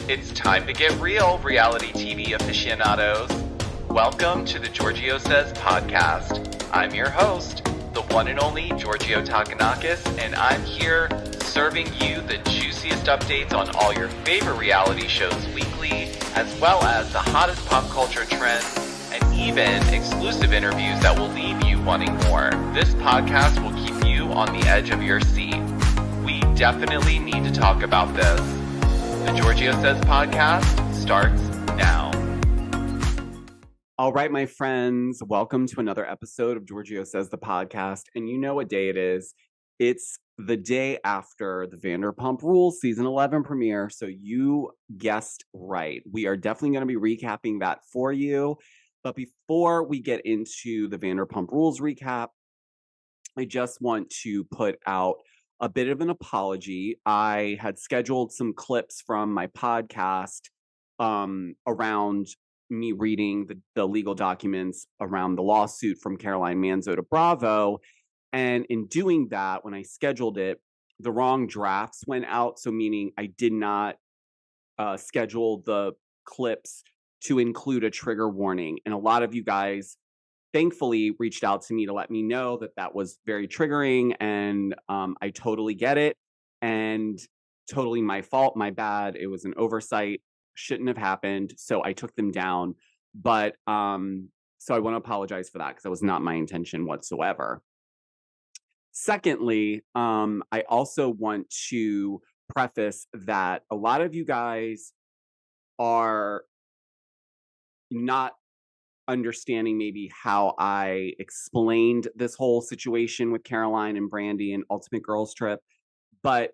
It's time to get real, reality TV aficionados. Welcome to the Giorgio Says podcast. I'm your host, the one and only Giorgio Takanakis, and I'm here serving you the juiciest updates on all your favorite reality shows weekly, as well as the hottest pop culture trends, and even exclusive interviews that will leave you wanting more. This podcast will keep you on the edge of your seat. We definitely need to talk about this. The Giorgio Says podcast starts now. All right, my friends, welcome to another episode of Giorgio Says the podcast. And you know what day it is. It's the day after the Vanderpump Rules season 11 premiere. So you guessed right. We are definitely going to be recapping that for you. But before we get into the Vanderpump Rules recap, I just want to put out a bit of an apology. I had scheduled some clips from my podcast around me reading the legal documents around the lawsuit from Caroline Manzo to Bravo. And in doing that, when I scheduled it, the wrong drafts went out. So meaning I did not schedule the clips to include a trigger warning. And a lot of you guys thankfully reached out to me to let me know that that was very triggering, and I totally get it, and totally my fault, my bad. It was an oversight, shouldn't have happened, so I took them down. But so I want to apologize for that because that was not my intention whatsoever. Secondly, I also want to preface that a lot of you guys are not understanding maybe how I explained this whole situation with Caroline and Brandy and Ultimate Girls Trip, but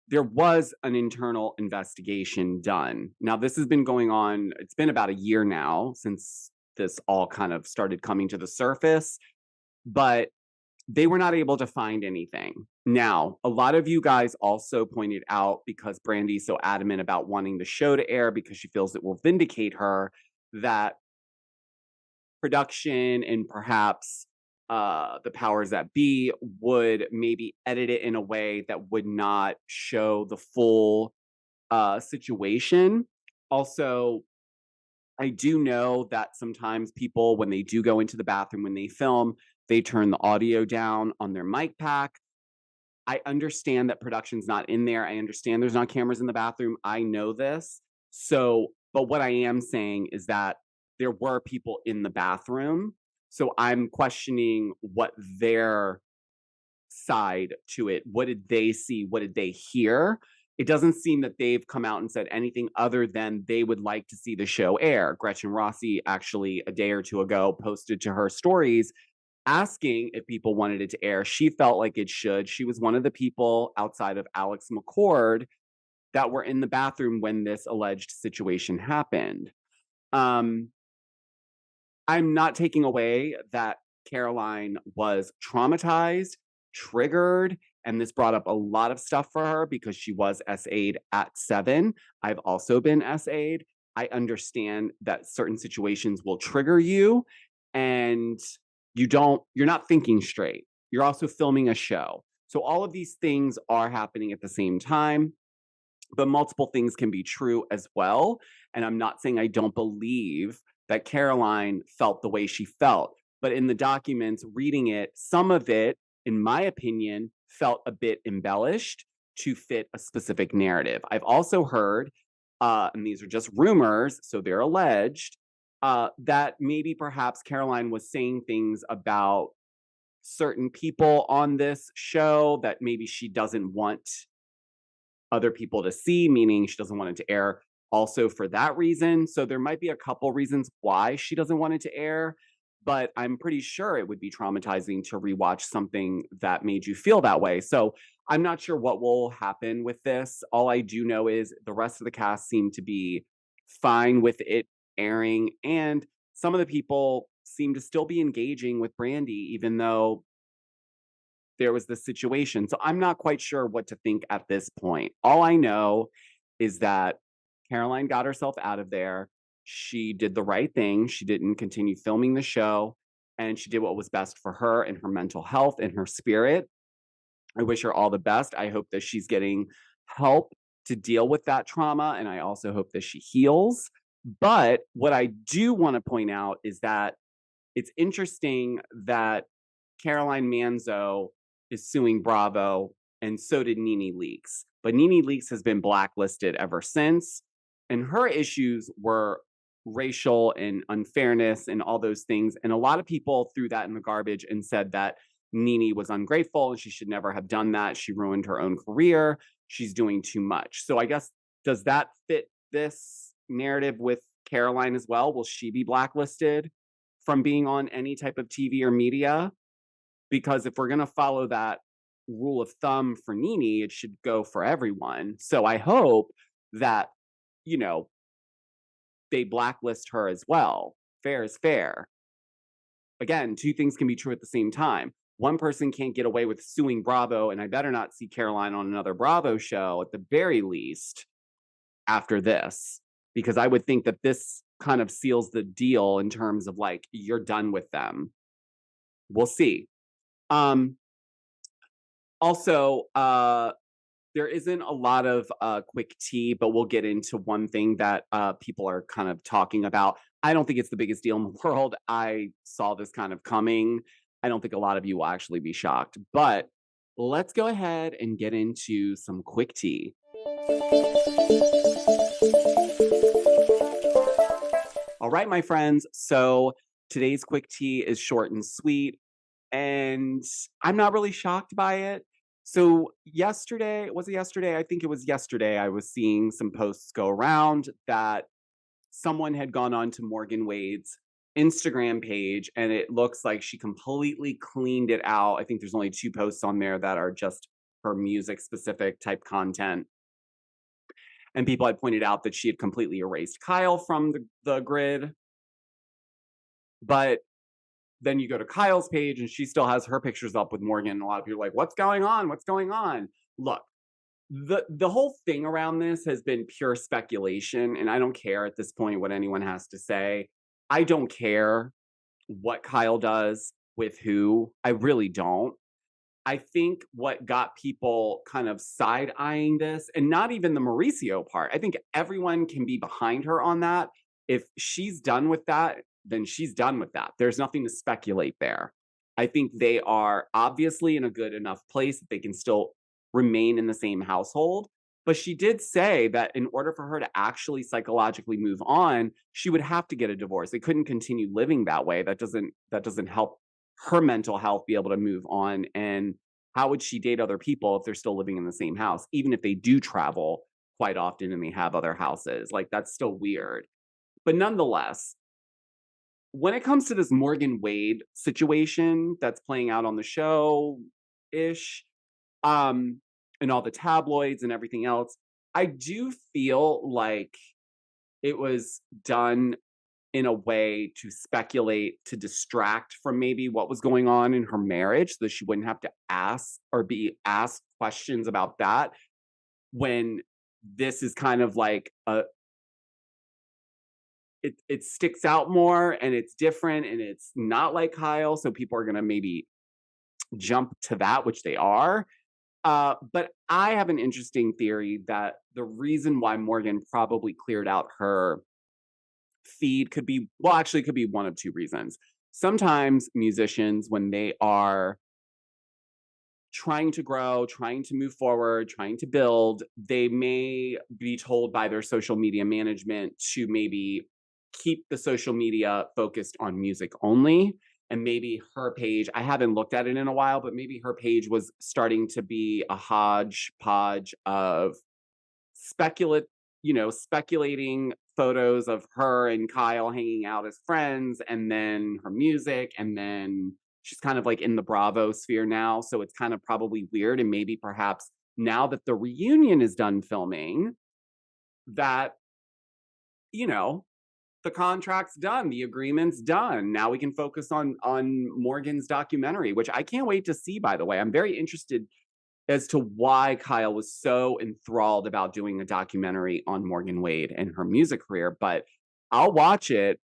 there was an internal investigation done. Now, this has been going on, it's been about a year now since this all kind of started coming to the surface, but they were not able to find anything. Now, a lot of you guys also pointed out, because Brandy's so adamant about wanting the show to air because she feels it will vindicate her, that production and perhaps the powers that be would maybe edit it in a way that would not show the full situation. Also, I do know that sometimes people, when they do go into the bathroom, when they film, they turn the audio down on their mic pack. I understand that production's not in there. I understand there's not cameras in the bathroom. I know this. So, but what I am saying is that there were people in the bathroom. So I'm questioning what their side to it. What did they see? What did they hear? It doesn't seem that they've come out and said anything other than they would like to see the show air. Gretchen Rossi actually a day or two ago posted to her stories asking if people wanted it to air. She felt like it should. She was one of the people outside of Alex McCord that were in the bathroom when this alleged situation happened. I'm not taking away that Caroline was traumatized, triggered, and this brought up a lot of stuff for her because she was SA'd at 7. I've also been SA'd. I understand that certain situations will trigger you and you're not thinking straight. You're also filming a show. So all of these things are happening at the same time, but multiple things can be true as well. And I'm not saying I don't believe that Caroline felt the way she felt. But in the documents, reading it, some of it, in my opinion, felt a bit embellished to fit a specific narrative. I've also heard, and these are just rumors, so they're alleged, that maybe perhaps Caroline was saying things about certain people on this show that maybe she doesn't want other people to see, meaning she doesn't want it to air also for that reason. So there might be a couple reasons why she doesn't want it to air, but I'm pretty sure it would be traumatizing to rewatch something that made you feel that way. So I'm not sure what will happen with this. All I do know is the rest of the cast seem to be fine with it airing, and some of the people seem to still be engaging with Brandy, even though there was this situation. So I'm not quite sure what to think at this point. All I know is that Caroline got herself out of there. She did the right thing. She didn't continue filming the show, and she did what was best for her and her mental health and her spirit. I wish her all the best. I hope that she's getting help to deal with that trauma. And I also hope that she heals. But what I do want to point out is that it's interesting that Caroline Manzo is suing Bravo, and so did Nene Leakes. But Nene Leakes has been blacklisted ever since. And her issues were racial and unfairness and all those things. And a lot of people threw that in the garbage and said that Nene was ungrateful and she should never have done that. She ruined her own career. She's doing too much. So I guess, does that fit this narrative with Caroline as well? Will she be blacklisted from being on any type of TV or media? Because if we're going to follow that rule of thumb for Nene, it should go for everyone. So I hope that, you know, they blacklist her as well. Fair is fair. Again, two things can be true at the same time. One person can't get away with suing Bravo, and I better not see Caroline on another Bravo show at the very least after this, because I would think that this kind of seals the deal in terms of like, you're done with them. We'll see. Also, there isn't a lot of quick tea, but we'll get into one thing that people are kind of talking about. I don't think it's the biggest deal in the world. I saw this kind of coming. I don't think a lot of you will actually be shocked, but let's go ahead and get into some quick tea. All right, my friends. So today's quick tea is short and sweet, and I'm not really shocked by it. So yesterday, was it yesterday? I think it was yesterday. I was seeing some posts go around that someone had gone on to Morgan Wade's Instagram page, and it looks like she completely cleaned it out. I think there's only 2 posts on there that are just her music specific type content. And people had pointed out that she had completely erased Kyle from the grid. But then you go to Kyle's page and she still has her pictures up with Morgan. And a lot of people are like, what's going on? What's going on? Look, the whole thing around this has been pure speculation. And I don't care at this point what anyone has to say. I don't care what Kyle does with who. I really don't. I think what got people kind of side-eyeing this, and not even the Mauricio part, I think everyone can be behind her on that. If she's done with that, then she's done with that. There's nothing to speculate there. I think they are obviously in a good enough place that they can still remain in the same household. But she did say that in order for her to actually psychologically move on, she would have to get a divorce. They couldn't continue living that way. That doesn't help her mental health be able to move on. And how would she date other people if they're still living in the same house, even if they do travel quite often and they have other houses? Like, that's still weird. But nonetheless, when it comes to this Morgan Wade situation that's playing out on the show ish, and all the tabloids and everything else, I do feel like it was done in a way to speculate, to distract from maybe what was going on in her marriage, so that she wouldn't have to ask or be asked questions about that, when this is kind of like it sticks out more and it's different and it's not like Kyle, so people are gonna maybe jump to that, which they are. But I have an interesting theory that the reason why Morgan probably cleared out her feed could be, well, actually, it could be one of 2 reasons. Sometimes musicians, when they are trying to grow, trying to move forward, trying to build, they may be told by their social media management to maybe keep the social media focused on music only. And maybe her page, I haven't looked at it in a while, but maybe her page was starting to be a hodgepodge of speculating photos of her and Kyle hanging out as friends, and then her music, and then she's kind of like in the Bravo sphere now. So it's kind of probably weird. And maybe perhaps now that the reunion is done filming, that, the contract's done, the agreement's done. Now we can focus on Morgan's documentary, which I can't wait to see, by the way. I'm very interested as to why Kyle was so enthralled about doing a documentary on Morgan Wade and her music career, but I'll watch it.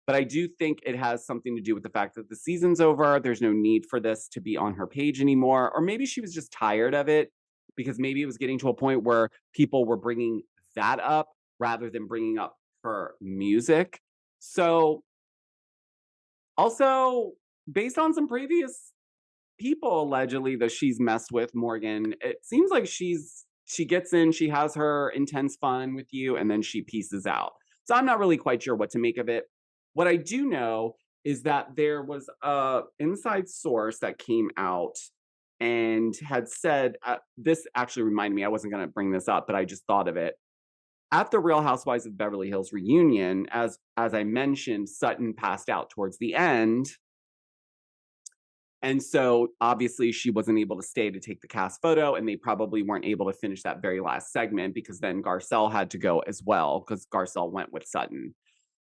But I do think it has something to do with the fact that the season's over. There's no need for this to be on her page anymore. Or maybe she was just tired of it because maybe it was getting to a point where people were bringing that up rather than bringing up her music. So, also, based on some previous people allegedly that she's messed with, Morgan, it seems like she gets in, she has her intense fun with you, and then she pieces out. So I'm not really quite sure what to make of it. What I do know is that there was a inside source that came out and had said, this actually reminded me, I wasn't going to bring this up, but I just thought of it. At the Real Housewives of Beverly Hills reunion, as I mentioned, Sutton passed out towards the end. And so obviously she wasn't able to stay to take the cast photo, and they probably weren't able to finish that very last segment because then Garcelle had to go as well because Garcelle went with Sutton.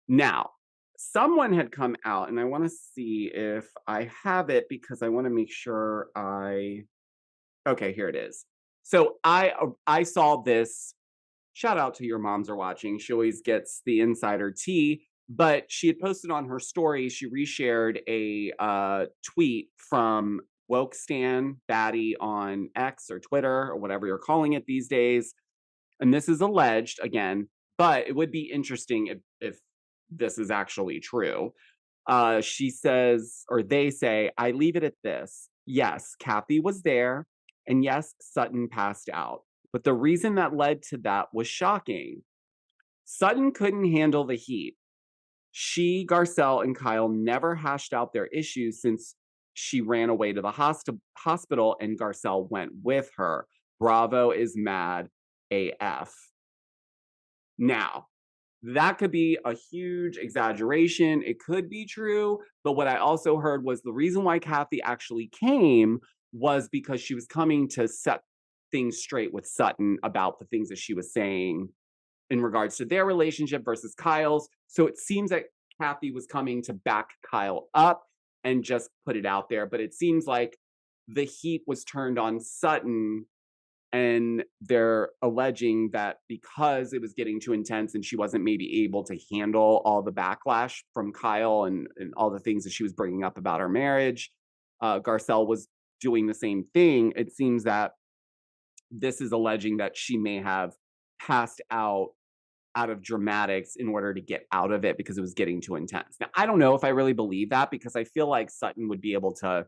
Now, someone had come out, and I want to see if I have it because I want to make sure okay, here it is. So I saw this. Shout out to Your Moms Are Watching. She always gets the insider tea. But she had posted on her story, she reshared a tweet from Woke Stan Batty on X or Twitter or whatever you're calling it these days. And this is alleged again, but it would be interesting if this is actually true. She says, or they say, I leave it at this. Yes, Kathy was there. And yes, Sutton passed out. But the reason that led to that was shocking. Sutton couldn't handle the heat. She, Garcelle, and Kyle never hashed out their issues since she ran away to the hospital and Garcelle went with her. Bravo is mad AF. Now, that could be a huge exaggeration. It could be true. But what I also heard was the reason why Kathy actually came was because she was coming to set things straight with Sutton about the things that she was saying in regards to their relationship versus Kyle's. So it seems that Kathy was coming to back Kyle up and just put it out there. But it seems like the heat was turned on Sutton, and they're alleging that because it was getting too intense and she wasn't maybe able to handle all the backlash from Kyle and all the things that she was bringing up about her marriage, Garcelle was doing the same thing. It seems that this is alleging that she may have passed out of dramatics in order to get out of it because it was getting too intense. Now, I don't know if I really believe that because I feel like Sutton would be able to,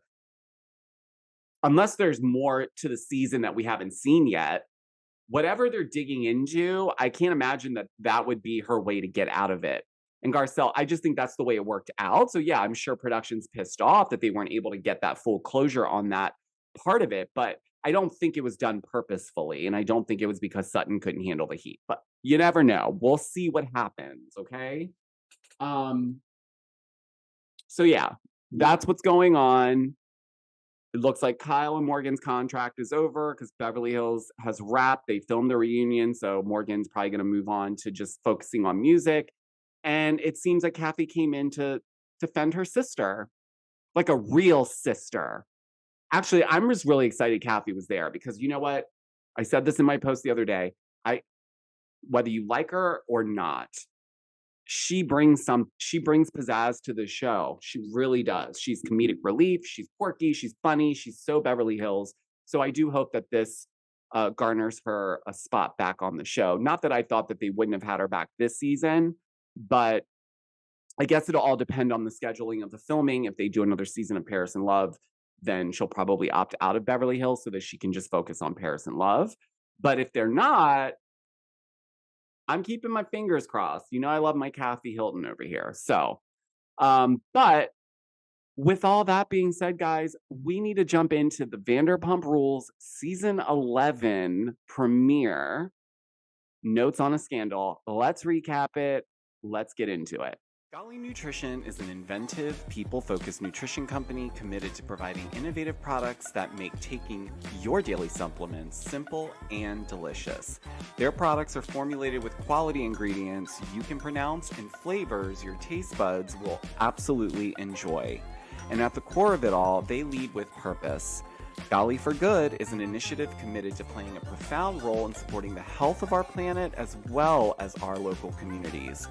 unless there's more to the season that we haven't seen yet, whatever they're digging into, I can't imagine that that would be her way to get out of it. And Garcelle, I just think that's the way it worked out. So yeah, I'm sure production's pissed off that they weren't able to get that full closure on that part of it, but I don't think it was done purposefully, and I don't think it was because Sutton couldn't handle the heat. But you never know. We'll see what happens, okay? So yeah, that's what's going on. It looks like Kyle and Morgan's contract is over because Beverly Hills has wrapped. They filmed the reunion, so Morgan's probably going to move on to just focusing on music. And it seems like Kathy came in to defend her sister, like a real sister. Actually, I'm just really excited Kathy was there because you know what? I said this in my post the other day. Whether you like her or not, she brings pizzazz to the show. She really does. She's comedic relief. She's quirky. She's funny. She's so Beverly Hills. So I do hope that this garners her a spot back on the show. Not that I thought that they wouldn't have had her back this season, but I guess it'll all depend on the scheduling of the filming. If they do another season of Paris in Love, then she'll probably opt out of Beverly Hills so that she can just focus on Paris in Love. But if they're not, I'm keeping my fingers crossed. You know, I love my Kathy Hilton over here. So, but with all that being said, guys, we need to jump into the Vanderpump Rules season 11 premiere. Notes on a Scandal. Let's recap it. Let's get into it. Golly Nutrition is an inventive, people-focused nutrition company committed to providing innovative products that make taking your daily supplements simple and delicious. Their products are formulated with quality ingredients you can pronounce and flavors your taste buds will absolutely enjoy. And at the core of it all, they lead with purpose. Golly for Good is an initiative committed to playing a profound role in supporting the health of our planet as well as our local communities.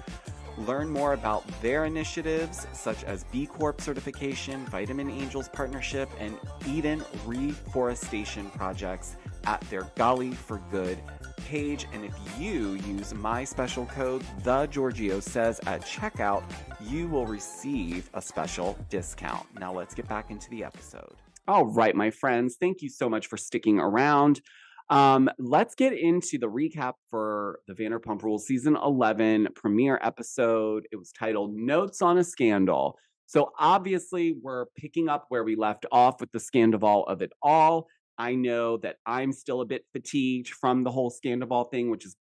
Learn more about their initiatives, such as B Corp certification, Vitamin Angels partnership, and Eden reforestation projects at their Golly for Good page. And if you use my special code, The Giorgio Says, at checkout, you will receive a special discount. Now let's get back into the episode. All right, my friends, thank you so much for sticking around. Let's get into the recap for the Vanderpump Rules season 11 premiere episode. It was titled Notes on a Scandal. So obviously we're picking up where we left off with the SCANDOVAL of it all. I know that I'm still a bit fatigued from the whole SCANDOVAL thing, which is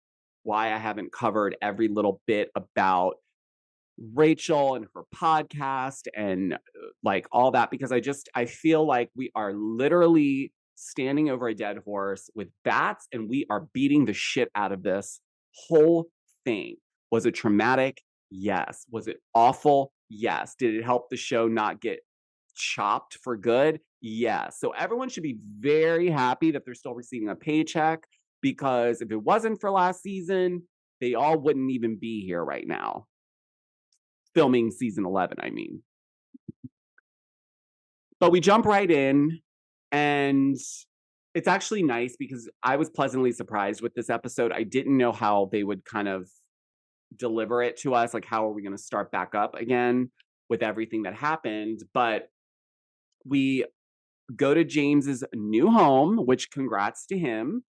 why I haven't covered every little bit about Rachel and her podcast and like all that, because I feel like we are literally standing over a dead horse with bats and we are beating the shit out of this whole thing. Was it traumatic? Yes. Was it awful? Yes. Did it help the show not get chopped for good? Yes. So everyone should be very happy that they're still receiving a paycheck, because if it wasn't for last season, they all wouldn't even be here right now. Filming season 11, I mean. But we jump right in, and it's actually nice because I was pleasantly surprised with this episode. I didn't know how they would kind of deliver it to us. Like, how are we going to start back up again with everything that happened? But we go to James's new home, which congrats to him.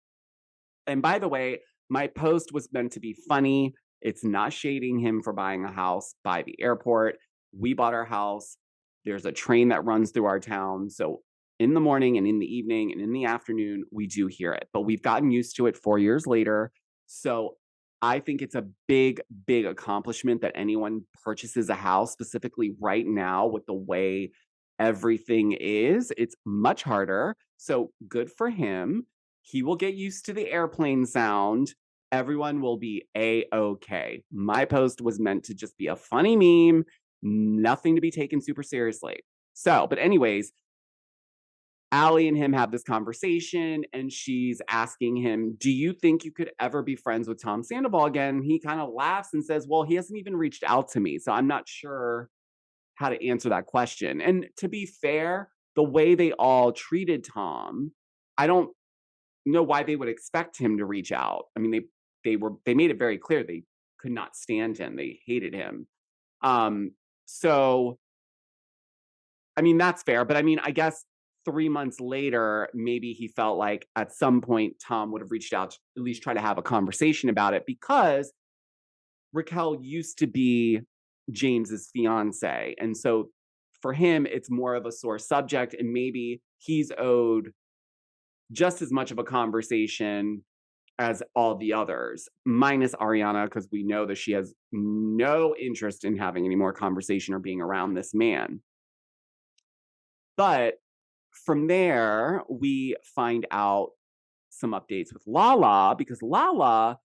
And by the way, my post was meant to be funny. It's not shading him for buying a house by the airport. We bought our house. There's a train that runs through our town. So in the morning and in the evening and in the afternoon, we do hear it. But we've gotten used to it 4 years later. So I think it's a big, big accomplishment that anyone purchases a house, specifically right now with the way everything is. It's much harder. So good for him. He will get used to the airplane sound. Everyone will be A-okay. My post was meant to just be a funny meme, nothing to be taken super seriously. So, but anyways, Allie and him have this conversation, and she's asking him, do you think you could ever be friends with Tom Sandoval again? He kind of laughs and says, well, he hasn't even reached out to me, so I'm not sure how to answer that question. And to be fair, the way they all treated Tom, I don't know why they would expect him to reach out. I mean, they made it very clear they could not stand him. They hated him. So I mean, that's fair, but I mean, I guess 3 months later, maybe he felt like at some point Tom would have reached out to at least try to have a conversation about it, because Raquel used to be James's fiance. And so for him, it's more of a sore subject, and maybe he's owed just as much of a conversation as all the others, minus Ariana, because we know that she has no interest in having any more conversation or being around this man. But from there, we find out some updates with Lala, because Lala,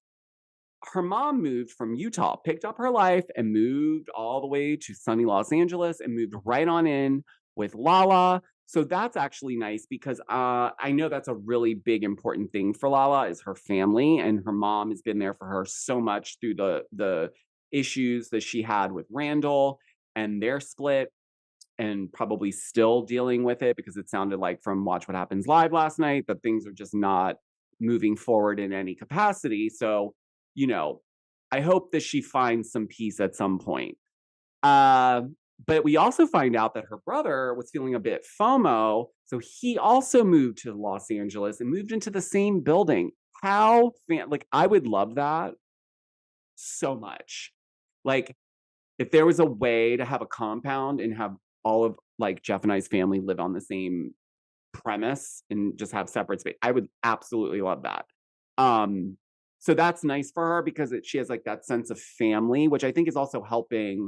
her mom moved from Utah, picked up her life and moved all the way to sunny Los Angeles and moved right on in with Lala. So that's actually nice, because I know that's a really big, important thing for Lala is her family, and her mom has been there for her so much through the issues that she had with Randall and their split, and probably still dealing with it, because it sounded like from Watch What Happens Live last night that things are just not moving forward in any capacity. So, you know, I hope that she finds some peace at some point. But we also find out that her brother was feeling a bit FOMO. So he also moved to Los Angeles and moved into the same building. Like, I would love that so much. Like, if there was a way to have a compound and have all of like Jeff and I's family live on the same premise and just have separate space, I would absolutely love that. So that's nice for her, because she has like that sense of family, which I think is also helping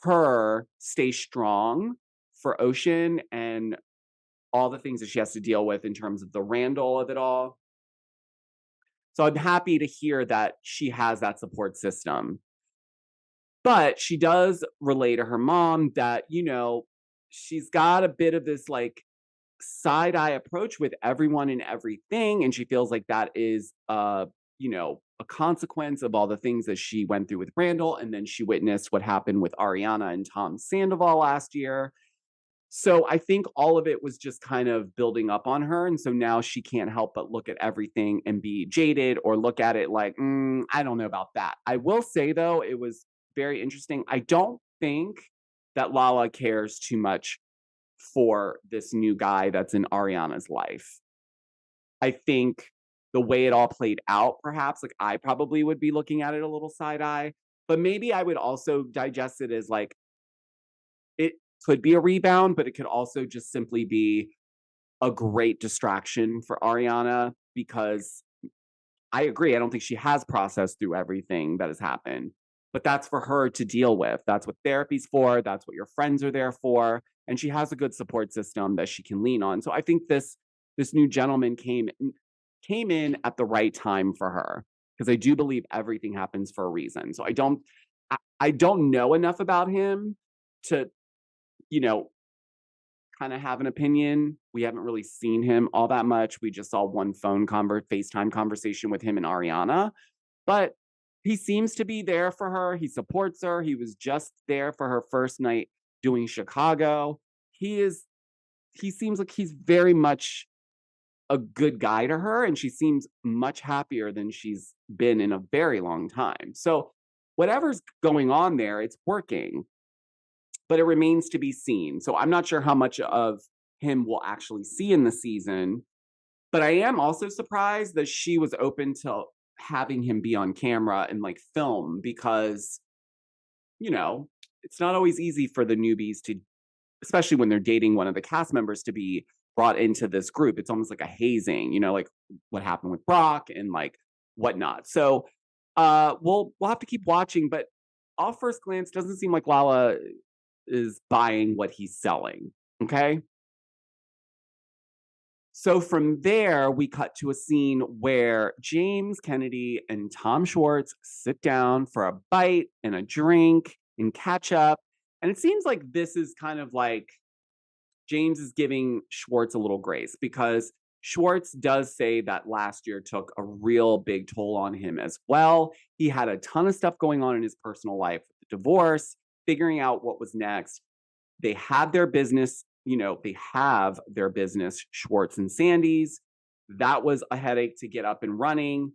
her stay strong for Ocean and all the things that she has to deal with in terms of the Randall of it all. So I'm happy to hear that she has that support system. But she does relay to her mom that, you know, she's got a bit of this like side eye approach with everyone and everything. And she feels like that is, you know, a consequence of all the things that she went through with Randall. And then she witnessed what happened with Ariana and Tom Sandoval last year. So I think all of it was just kind of building up on her. And so now she can't help but look at everything and be jaded or look at it like, I don't know about that. I will say, though, it was very interesting. I don't think that Lala cares too much for this new guy that's in Ariana's life. I think the way it all played out, perhaps, like I probably would be looking at it a little side eye, but maybe I would also digest it as like it could be a rebound, but it could also just simply be a great distraction for Ariana because I agree. I don't think she has processed through everything that has happened, but that's for her to deal with. That's what therapy's for. That's what your friends are there for. And she has a good support system that she can lean on. So I think this new gentleman came in at the right time for her because I do believe everything happens for a reason. So I don't know enough about him to, you know, kind of have an opinion. We haven't really seen him all that much. We just saw one FaceTime conversation with him and Ariana, but he seems to be there for her. He supports her. He was just there for her first night doing Chicago. He seems like he's very much a good guy to her, and she seems much happier than she's been in a very long time. So whatever's going on there, it's working, but it remains to be seen. So I'm not sure how much of him we'll actually see in the season, but I am also surprised that she was open to having him be on camera and like film because, you know, it's not always easy for the newbies to, especially when they're dating one of the cast members, to be brought into this group. It's almost like a hazing, like what happened with Brock and like whatnot. So we'll have to keep watching, but off first glance, doesn't seem like Lala is buying what he's selling. Okay. So from there, we cut to a scene where James Kennedy and Tom Schwartz sit down for a bite and a drink and catch up. And it seems like this is kind of like James is giving Schwartz a little grace because Schwartz does say that last year took a real big toll on him as well. He had a ton of stuff going on in his personal life, the divorce, figuring out what was next. They had their business, they have their business, Schwartz and Sandy's. That was a headache to get up and running.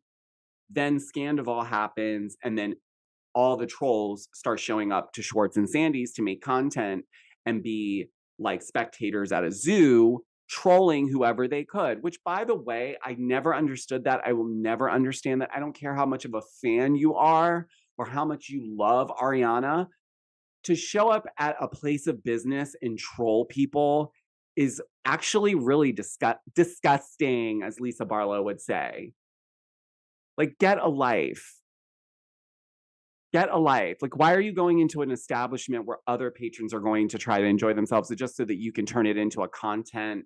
Then SCANDOVAL happens, and then all the trolls start showing up to Schwartz and Sandy's to make content and be like spectators at a zoo, trolling whoever they could, which, by the way, I never understood that. I will never understand that. I don't care how much of a fan you are or how much you love Ariana. To show up at a place of business and troll people is actually really disgusting, as Lisa Barlow would say. Like, get a life. Get a life. Like, why are you going into an establishment where other patrons are going to try to enjoy themselves just so that you can turn it into a content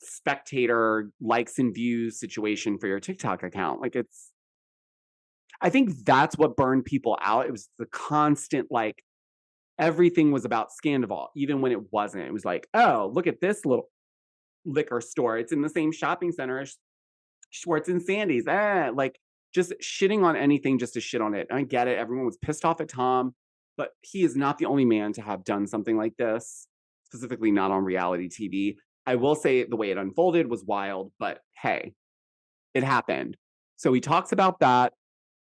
spectator likes and views situation for your TikTok account? Like, I think that's what burned people out. It was the constant, like, everything was about SCANDOVAL, even when it wasn't. It was like, oh, look at this little liquor store. It's in the same shopping center as Schwartz and Sandy's. Like just shitting on anything just to shit on it. And I get it. Everyone was pissed off at Tom, but he is not the only man to have done something like this, specifically not on reality TV. I will say the way it unfolded was wild, but hey, it happened. So he talks about that.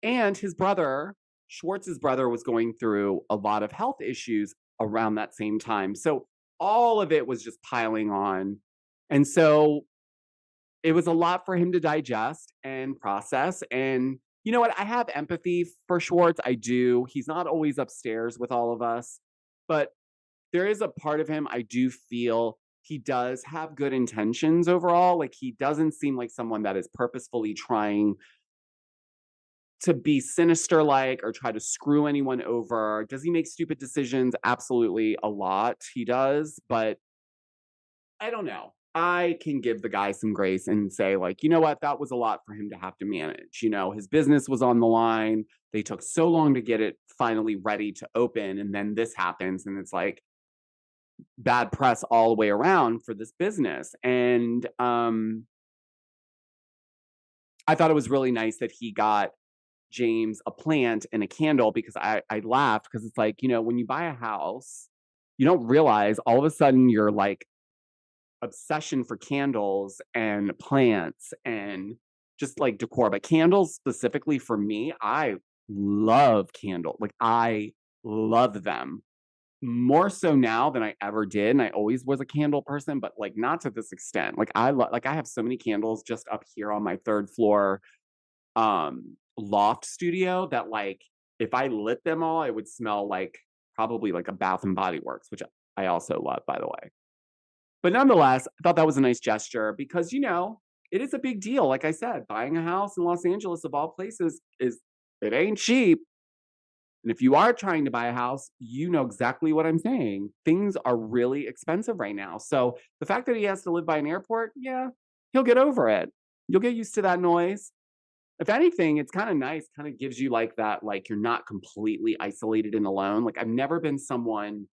And his brother, Schwartz's brother, was going through a lot of health issues around that same time. So all of it was just piling on. And so it was a lot for him to digest and process. And you know what? I have empathy for Schwartz. I do. He's not always upstairs with all of us, but there is a part of him I do feel he does have good intentions overall. Like he doesn't seem like someone that is purposefully trying to be sinister like or try to screw anyone over. Does he make stupid decisions? Absolutely, a lot he does, but I don't know. I can give the guy some grace and say, like, you know what, that was a lot for him to have to manage. His business was on the line. They took so long to get it finally ready to open, and then this happens, and it's like bad press all the way around for this business. And I thought it was really nice that he got James a plant and a candle because I laughed because it's like, when you buy a house, you don't realize all of a sudden your like obsession for candles and plants and just like decor, but candles specifically for me, I love candles. Like I love them more so now than I ever did. And I always was a candle person, but like not to this extent. Like like I have so many candles just up here on my third floor loft studio that like if I lit them all, it would smell like probably like a Bath and Body Works, which I also love, by the way. But nonetheless, I thought that was a nice gesture because, it is a big deal. Like I said, buying a house in Los Angeles of all places it ain't cheap. And if you are trying to buy a house, you know exactly what I'm saying. Things are really expensive right now. So the fact that he has to live by an airport, yeah, he'll get over it. You'll get used to that noise. If anything, it's kind of nice, kind of gives you like that, like you're not completely isolated and alone. Like I've never been someone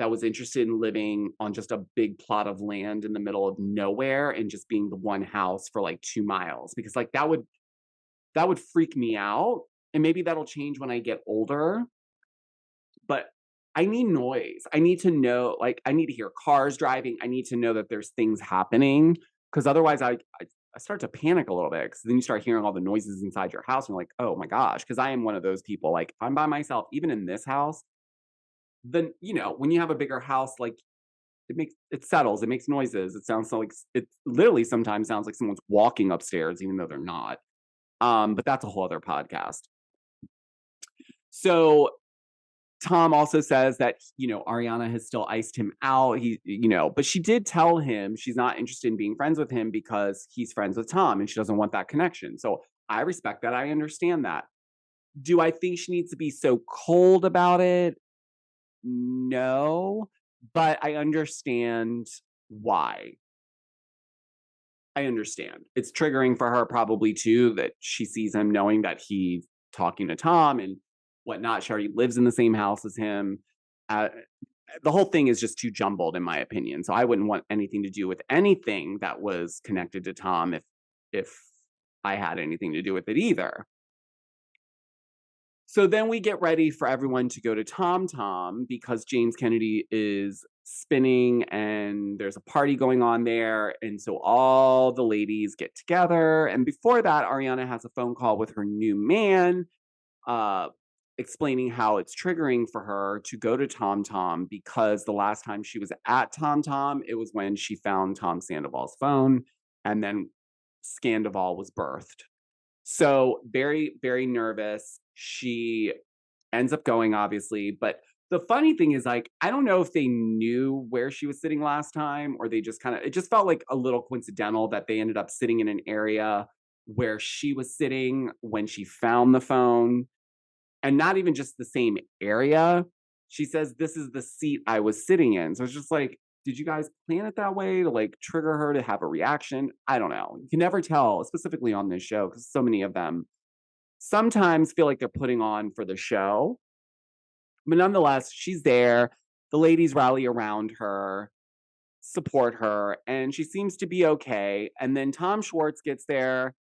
that was interested in living on just a big plot of land in the middle of nowhere and just being the one house for like 2 miles because like that would freak me out. And maybe that'll change when I get older, but I need noise. I need to know, like I need to hear cars driving. I need to know that there's things happening because otherwise I start to panic a little bit because then you start hearing all the noises inside your house and you're like, oh my gosh, because I am one of those people. Like if I'm by myself, even in this house, then when you have a bigger house, like it settles, it makes noises. It sounds like it literally sometimes sounds like someone's walking upstairs, even though they're not. But that's a whole other podcast. So Tom also says that, Ariana has still iced him out. But she did tell him she's not interested in being friends with him because he's friends with Tom and she doesn't want that connection. So I respect that. I understand that. Do I think she needs to be so cold about it? No, but I understand why. I understand. It's triggering for her probably too that she sees him knowing that he's talking to Tom and whatnot. She already lives in the same house as him. Uh, the whole thing is just too jumbled, in my opinion. So I wouldn't want anything to do with anything that was connected to Tom if I had anything to do with it either. So then we get ready for everyone to go to Tom Tom because James Kennedy is spinning and there's a party going on there. And so all the ladies get together. And before that, Ariana has a phone call with her new man, explaining how it's triggering for her to go to Tom Tom because the last time she was at Tom Tom, it was when she found Tom Sandoval's phone and then Scandoval was birthed. So very, very nervous. She ends up going, obviously. But the funny thing is, like, I don't know if they knew where she was sitting last time or they just it just felt like a little coincidental that they ended up sitting in an area where she was sitting when she found the phone and not even just the same area. She says, this is the seat I was sitting in. So it's just like, did you guys plan it that way to like trigger her to have a reaction? I don't know. You can never tell, specifically on this show, because so many of them sometimes feel like they're putting on for the show. But nonetheless, she's there. The ladies rally around her, support her, and she seems to be okay. And then Tom Schwartz gets there.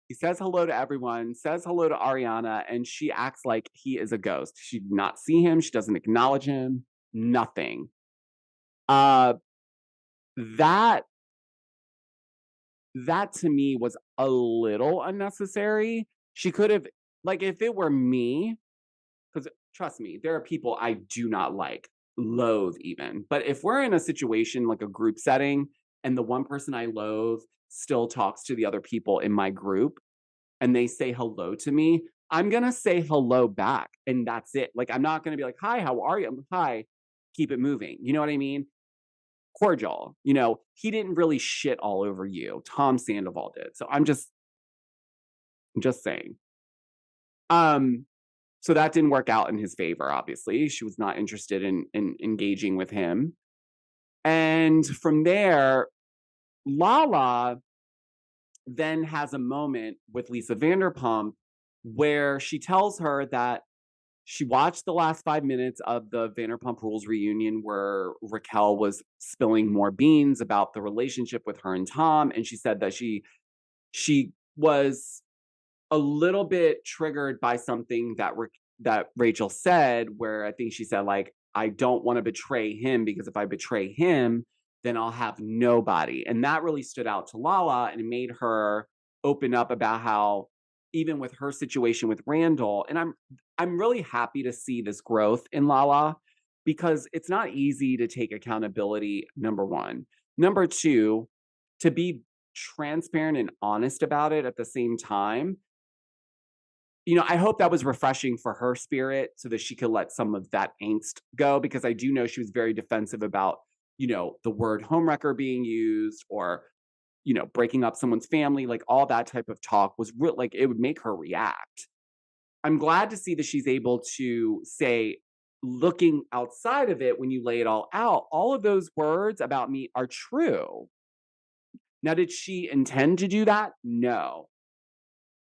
He says hello to everyone, says hello to Ariana, and she acts like he is a ghost. She did not see him. She doesn't acknowledge him. Nothing. That to me was a little unnecessary. She could have, like, if it were me, because trust me, there are people I do not like, loathe even. But if we're in a situation like a group setting and the one person I loathe still talks to the other people in my group and they say hello to me, I'm going to say hello back. And that's it. Like, I'm not going to be like, hi, how are you? Hi, keep it moving. You know what I mean? Cordial. He didn't really shit all over you. Tom Sandoval did. So I'm just saying. So that didn't work out in his favor, obviously. She was not interested in engaging with him. And from there, Lala then has a moment with Lisa Vanderpump where she tells her that she watched the last 5 minutes of the Vanderpump Rules reunion where Raquel was spilling more beans about the relationship with her and Tom. And she said that she was a little bit triggered by something that Rachel said, where I think she said, like, I don't want to betray him because if I betray him, then I'll have nobody. And that really stood out to Lala and it made her open up about how even with her situation with Randall, and I'm really happy to see this growth in Lala because it's not easy to take accountability, number one. Number two, to be transparent and honest about it at the same time. I hope that was refreshing for her spirit so that she could let some of that angst go because I do know she was very defensive about, the word homewrecker being used or, breaking up someone's family, like all that type of talk was real, like it would make her react. I'm glad to see that she's able to say, looking outside of it, when you lay it all out, all of those words about me are true. Now, did she intend to do that? No.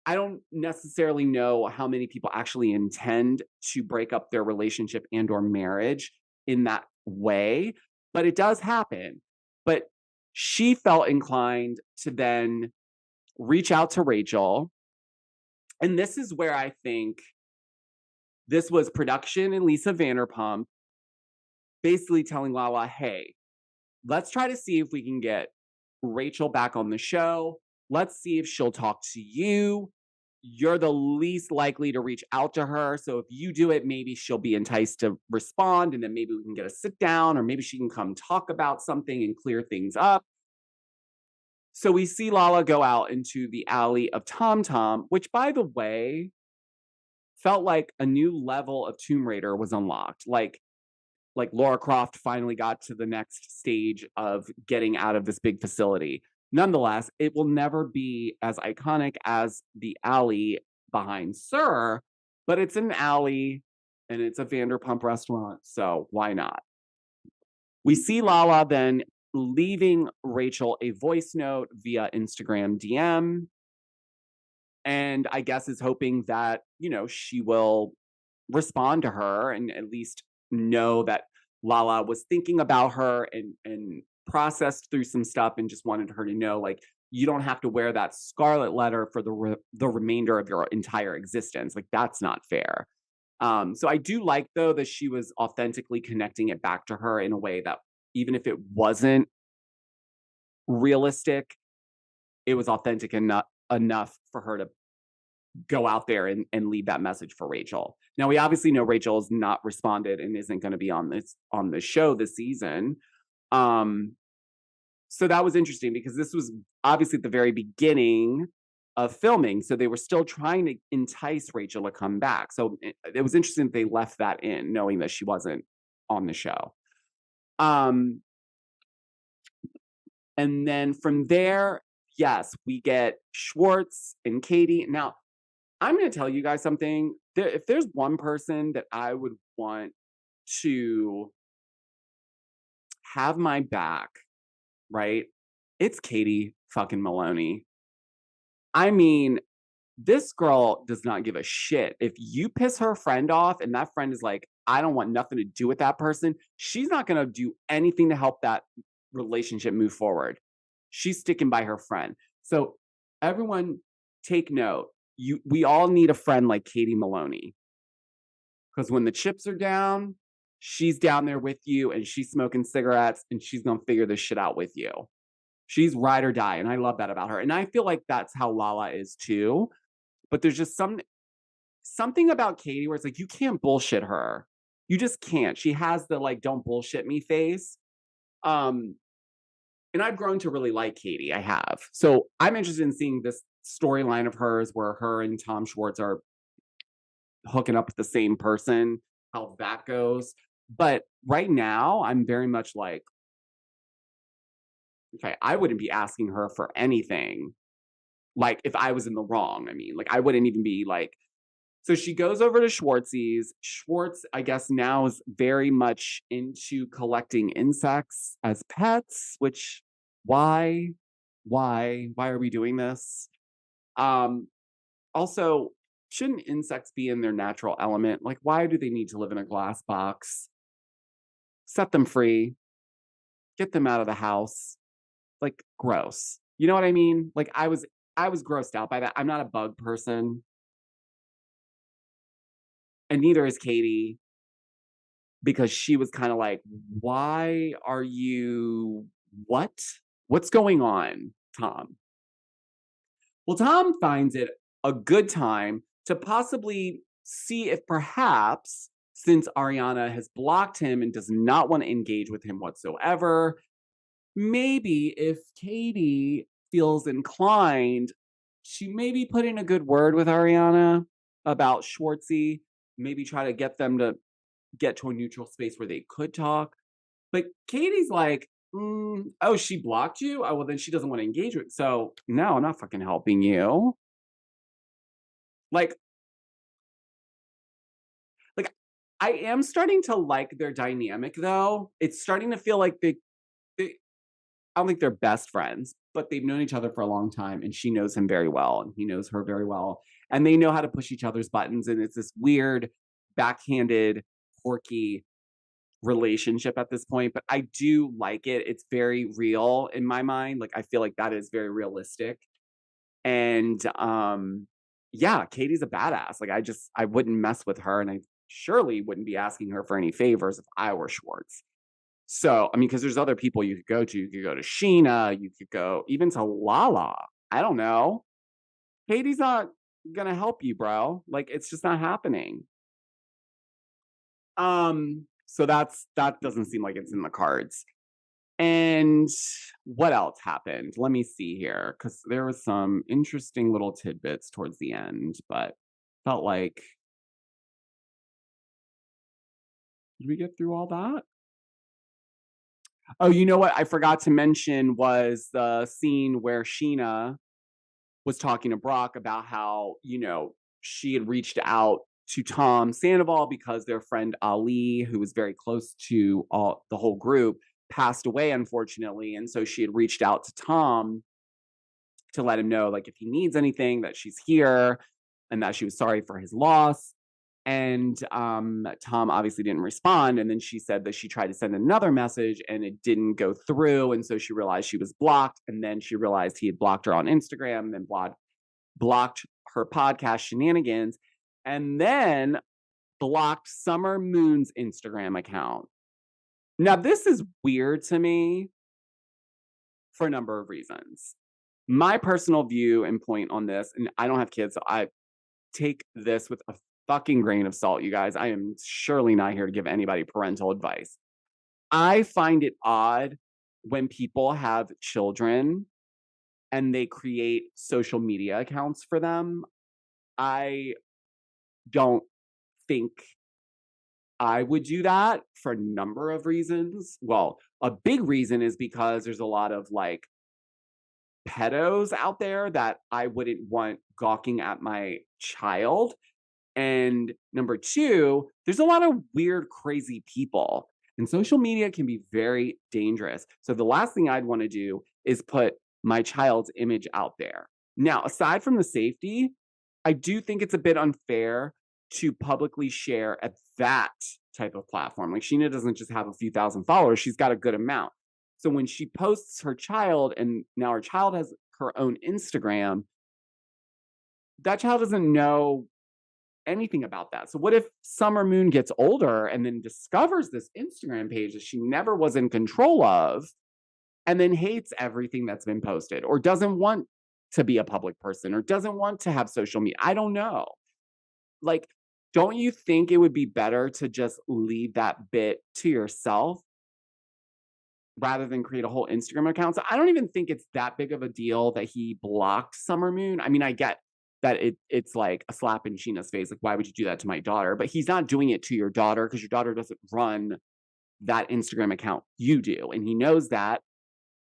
I don't necessarily know how many people actually intend to break up their relationship and or marriage in that way, but it does happen. But she felt inclined to then reach out to Rachel. And this is where I think this was production and Lisa Vanderpump basically telling Lala, hey, let's try to see if we can get Rachel back on the show. Let's see if she'll talk to you. You're the least likely to reach out to her. So if you do it, maybe she'll be enticed to respond and then maybe we can get a sit down or maybe she can come talk about something and clear things up. So we see Lala go out into the alley of Tom Tom, which by the way, felt like a new level of Tomb Raider was unlocked. Like Laura Croft finally got to the next stage of getting out of this big facility. Nonetheless, it will never be as iconic as the alley behind Sir, but it's an alley and it's a Vanderpump restaurant, so why not? We see Lala then leaving Rachel a voice note via Instagram DM, and I guess is hoping that, she will respond to her and at least know that Lala was thinking about her and processed through some stuff and just wanted her to know, like, you don't have to wear that scarlet letter for the remainder of your entire existence. Like, that's not fair. So I do like, though, that she was authentically connecting it back to her in a way that even if it wasn't realistic, it was authentic enough for her to go out there and leave that message for Rachel. Now we obviously know Rachel has not responded and isn't going to be on the show this season. So that was interesting because this was obviously at the very beginning of filming. So they were still trying to entice Rachel to come back. So it was interesting that they left that in, knowing that she wasn't on the show. And then from there, yes, we get Schwartz and Katie. Now, I'm going to tell you guys something. If there's one person that I would want to have my back, right? It's Katie fucking Maloney. I mean, this girl does not give a shit. If you piss her friend off and that friend is like, I don't want nothing to do with that person, she's not going to do anything to help that relationship move forward. She's sticking by her friend. So everyone take note. We all need a friend like Katie Maloney. Because when the chips are down, she's down there with you and she's smoking cigarettes and she's going to figure this shit out with you. She's ride or die. And I love that about her. And I feel like that's how Lala is too. But there's just something about Katie where it's like, you can't bullshit her. You just can't. She has the like, don't bullshit me face. And I've grown to really like Katie. I have. So I'm interested in seeing this storyline of hers where her and Tom Schwartz are hooking up with the same person, how that goes. But right now, I'm very much like, okay, I wouldn't be asking her for anything. Like if I was in the wrong, I mean, like I wouldn't even be like, so she goes over to Schwartz's. Schwartz, I guess now is very much into collecting insects as pets, which why are we doing this? Also, shouldn't insects be in their natural element? Like, why do they need to live in a glass box? Set them free. Get them out of the house. Like, gross. You know what I mean? Like, I was grossed out by that. I'm not a bug person. And neither is Katie. because she was kind of like, why are you, what? What's going on, Tom? Well, Tom finds it a good time to possibly see if perhaps, since Ariana has blocked him and does not want to engage with him whatsoever, maybe if Katie feels inclined, she maybe put in a good word with Ariana about Schwartzy, maybe try to get them to get to a neutral space where they could talk. But Katie's like, oh, she blocked you? Oh, well, then she doesn't want to engage with. So, no, I'm not fucking helping you. Like, like I am starting to like their dynamic, though. It's starting to feel like they I don't think they're best friends, but they've known each other for a long time, and she knows him very well, and he knows her very well, and they know how to push each other's buttons, and it's this weird, backhanded, quirky relationship at this point, but I do like it. It's very real in my mind. Like, I feel like that is very realistic. And yeah, Katie's a badass. Like, I wouldn't mess with her, and I surely wouldn't be asking her for any favors if I were Schwartz. So, I mean, because there's other people you could go to. You could go to Scheana, you could go even to Lala. I don't know. Katie's not gonna help you, bro. Like, it's just not happening. So that doesn't seem like it's in the cards. And what else happened? Let me see here, because there was some interesting little tidbits towards the end, but felt like, did we get through all that? Oh, you know what I forgot to mention was the scene where Scheana was talking to Brock about how, she had reached out to Tom Sandoval because their friend Ali, who was very close to the whole group, passed away, unfortunately. And so she had reached out to Tom to let him know, like, if he needs anything, that she's here and that she was sorry for his loss. And Tom obviously didn't respond. And then she said that she tried to send another message and it didn't go through. And so she realized she was blocked. And then she realized he had blocked her on Instagram, and then blocked her podcast shenanigans, and then blocked Summer Moon's Instagram account. Now, this is weird to me for a number of reasons. My personal view and point on this, and I don't have kids, so I take this with a fucking grain of salt, you guys. I am surely not here to give anybody parental advice. I find it odd when people have children and they create social media accounts for them. I don't think I would do that for a number of reasons. Well, a big reason is because there's a lot of like pedos out there that I wouldn't want gawking at my child. And number two, there's a lot of weird, crazy people. And social media can be very dangerous. So the last thing I'd want to do is put my child's image out there. Now, aside from the safety, I do think it's a bit unfair to publicly share at that type of platform. Like, Scheana doesn't just have a few thousand followers, she's got a good amount. So when she posts her child and now her child has her own Instagram, that child doesn't know anything about that. So what if Summer Moon gets older and then discovers this Instagram page that she never was in control of and then hates everything that's been posted, or doesn't want to be a public person, or doesn't want to have social media? I don't know. Like, don't you think it would be better to just leave that bit to yourself rather than create a whole Instagram account? So I don't even think it's that big of a deal that he blocked Summer Moon. I mean, I get that it's like a slap in Sheena's face. Like, why would you do that to my daughter? But he's not doing it to your daughter because your daughter doesn't run that Instagram account. You do. And he knows that.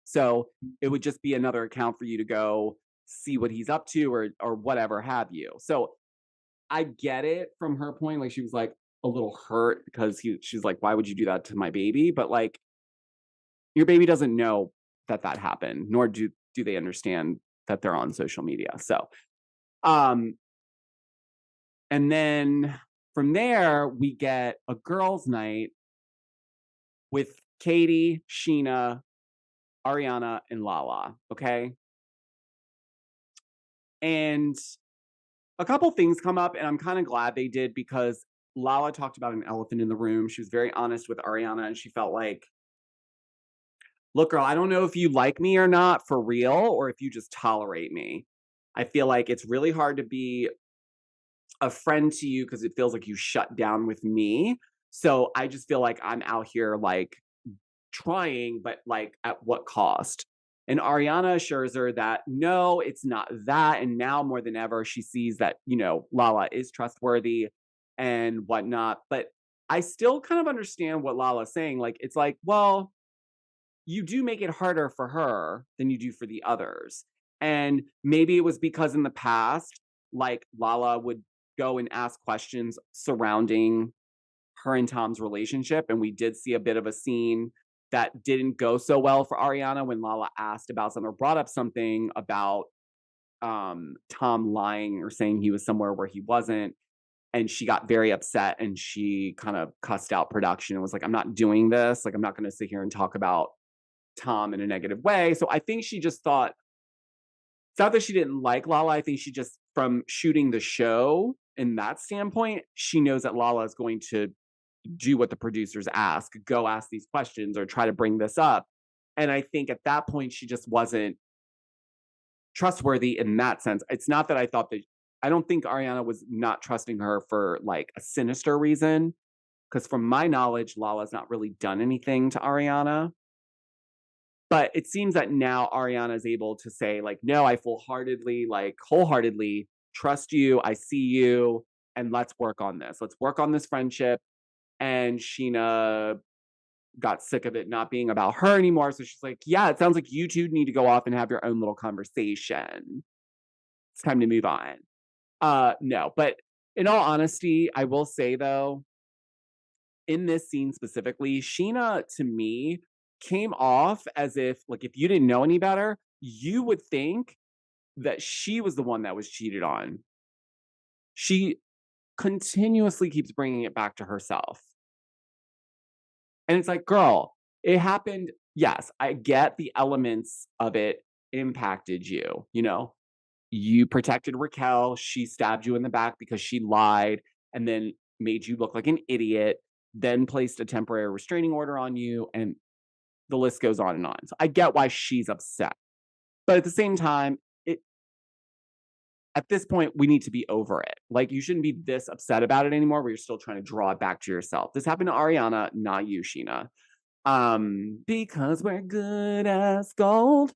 So it would just be another account for you to go see what he's up to, or whatever have you. So I get it from her point. Like, she was like a little hurt because she's like, why would you do that to my baby? But like, your baby doesn't know that happened, nor do they understand that they're on social media. So, and then from there, we get a girls' night with Katie, Scheana, Ariana, and Lala. Okay. And a couple things come up, and I'm kind of glad they did, because Lala talked about an elephant in the room. She was very honest with Ariana, and she felt like, look, girl, I don't know if you like me or not for real, or if you just tolerate me. I feel like it's really hard to be a friend to you because it feels like you shut down with me. So I just feel like I'm out here like trying, but like at what cost? And Ariana assures her that no, it's not that. And now more than ever, she sees that, Lala is trustworthy and whatnot. But I still kind of understand what Lala's saying. Like, it's like, well, you do make it harder for her than you do for the others. And maybe it was because in the past, like Lala would go and ask questions surrounding her and Tom's relationship. And we did see a bit of a scene that didn't go so well for Ariana when Lala asked about something or brought up something about Tom lying or saying he was somewhere where he wasn't. And she got very upset and she kind of cussed out production and was like, I'm not doing this. Like, I'm not going to sit here and talk about Tom in a negative way. So I think she just thought, it's not that she didn't like Lala. I think she just, from shooting the show in that standpoint, she knows that Lala is going to do what the producers ask, go ask these questions or try to bring this up. And I think at that point, she just wasn't trustworthy in that sense. It's not that I don't think Ariana was not trusting her for like a sinister reason. Because from my knowledge, Lala's not really done anything to Ariana. But it seems that now Ariana is able to say, like, no, I wholeheartedly trust you. I see you. And let's work on this. Let's work on this friendship. And Scheana got sick of it not being about her anymore. So she's like, yeah, it sounds like you two need to go off and have your own little conversation. It's time to move on. No, but in all honesty, I will say though, in this scene specifically, Scheana to me came off as if, like, if you didn't know any better, you would think that she was the one that was cheated on. She continuously keeps bringing it back to herself. And it's like, girl, it happened. Yes, I get the elements of it impacted you. You protected Raquel. She stabbed you in the back because she lied and then made you look like an idiot, then placed a temporary restraining order on you. And the list goes on and on. So I get why she's upset. But at the same time, at this point, we need to be over it. Like, you shouldn't be this upset about it anymore where you're still trying to draw it back to yourself. This happened to Ariana, not you, Scheana. Because we're good as gold.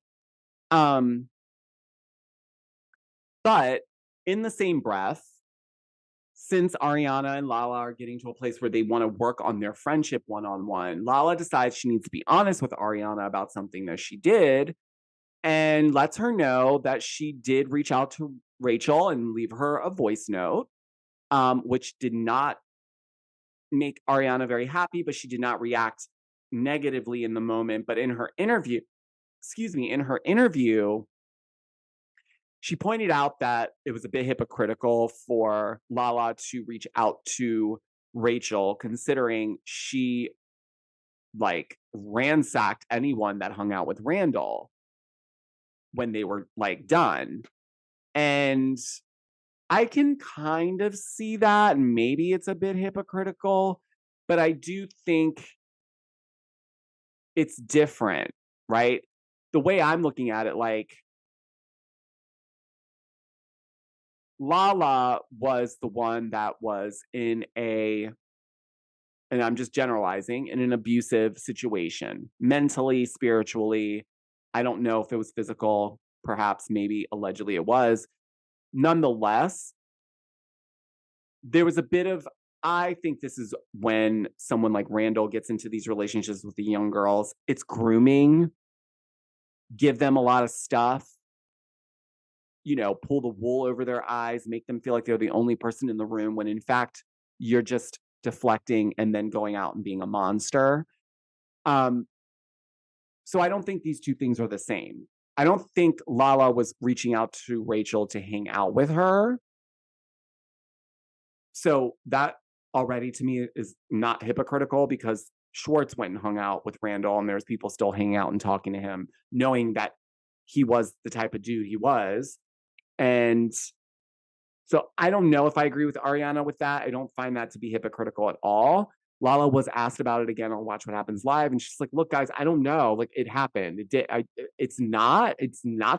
But in the same breath, since Ariana and Lala are getting to a place where they want to work on their friendship one-on-one, Lala decides she needs to be honest with Ariana about something that she did and lets her know that she did reach out to Rachel and leave her a voice note, which did not make Ariana very happy, but she did not react negatively in the moment. But in her interview, she pointed out that it was a bit hypocritical for Lala to reach out to Rachel, considering she like ransacked anyone that hung out with Randall when they were like done. And I can kind of see that. Maybe it's a bit hypocritical, but I do think it's different, right? The way I'm looking at it, like, Lala was the one that was and I'm just generalizing, in an abusive situation, mentally, spiritually. I don't know if it was physical, perhaps, maybe, allegedly it was. Nonetheless, there was a bit of, I think this is when someone like Randall gets into these relationships with the young girls. It's grooming, give them a lot of stuff, pull the wool over their eyes, make them feel like they're the only person in the room when in fact you're just deflecting and then going out and being a monster. So I don't think these two things are the same. I don't think Lala was reaching out to Rachel to hang out with her. So that already to me is not hypocritical because Schwartz went and hung out with Randall and there's people still hanging out and talking to him, knowing that he was the type of dude he was. And So I don't know if I agree with Ariana with that. I don't find that to be hypocritical at all. Lala was asked about it again on Watch What Happens Live, and she's like, "Look, guys, I don't know. Like, it happened. It did. It's not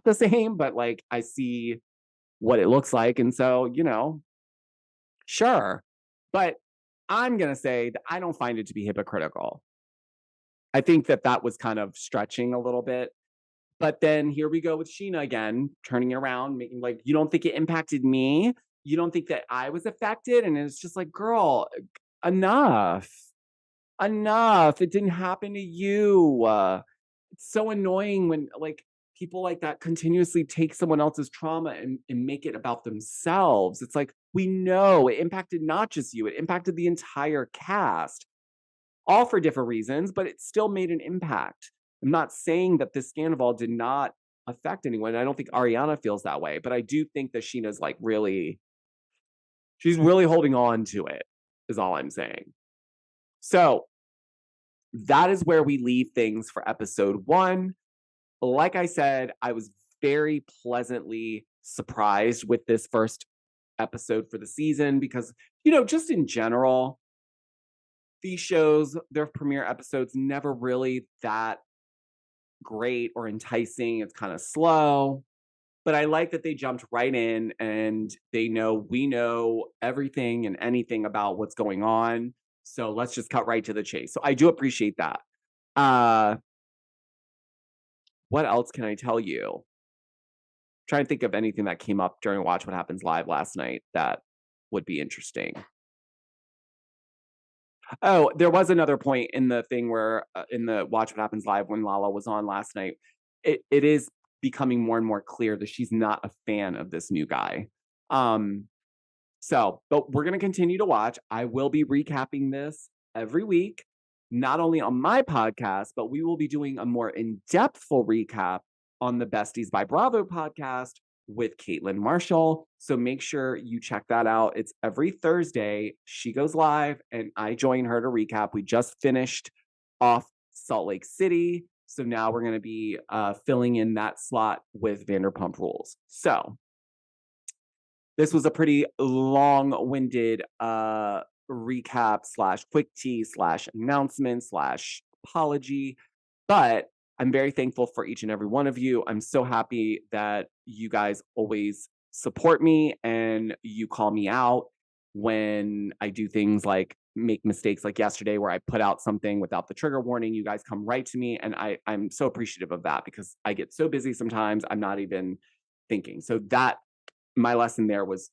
the same, but like, I see what it looks like, and so sure." But I'm gonna say that I don't find it to be hypocritical. I think that that was kind of stretching a little bit. But then here we go with Scheana again, turning it around, making like, you don't think it impacted me? You don't think that I was affected? And it's just like, girl, enough. Enough. It didn't happen to you. It's so annoying when like people like that continuously take someone else's trauma and make it about themselves. It's like, we know it impacted not just you, it impacted the entire cast, all for different reasons, but it still made an impact. I'm not saying that this scandal did not affect anyone. I don't think Ariana feels that way, but I do think that Sheena's like she's really holding on to it, is all I'm saying. So that is where we leave things for episode 1. Like I said, I was very pleasantly surprised with this first episode for the season because, just in general, these shows, their premiere episodes never really that great or enticing. It's kind of slow, but I like that they jumped right in and we know everything and anything about what's going on. So let's just cut right to the chase. So I do appreciate that. What else can I tell you? Trying to think of anything that came up during Watch What Happens Live last night that would be interesting. Oh, there was another point in the thing where in the Watch What Happens Live when Lala was on last night, it is becoming more and more clear that she's not a fan of this new guy. But we're going to continue to watch. I will be recapping this every week, not only on my podcast, but we will be doing a more in-depth recap on the Besties by Bravo podcast with Caitlin Marshall. So make sure you check that out. It's every Thursday. She goes live and I join her to recap. We just finished off Salt Lake City. So now we're going to be filling in that slot with Vanderpump Rules. So this was a pretty long-winded recap / quick tea / announcement / apology, but I'm very thankful for each and every one of you. I'm so happy that you guys always support me and you call me out when I do things like make mistakes like yesterday where I put out something without the trigger warning. You guys come right to me and I'm so appreciative of that because I get so busy sometimes I'm not even thinking. So that my lesson there was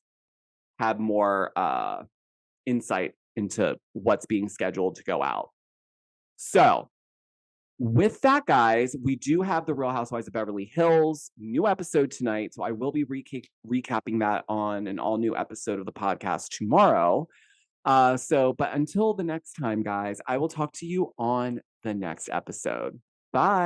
have more insight into what's being scheduled to go out. So with that, guys, we do have the Real Housewives of Beverly Hills new episode tonight. So I will be recapping that on an all new episode of the podcast tomorrow. But until the next time, guys, I will talk to you on the next episode. Bye.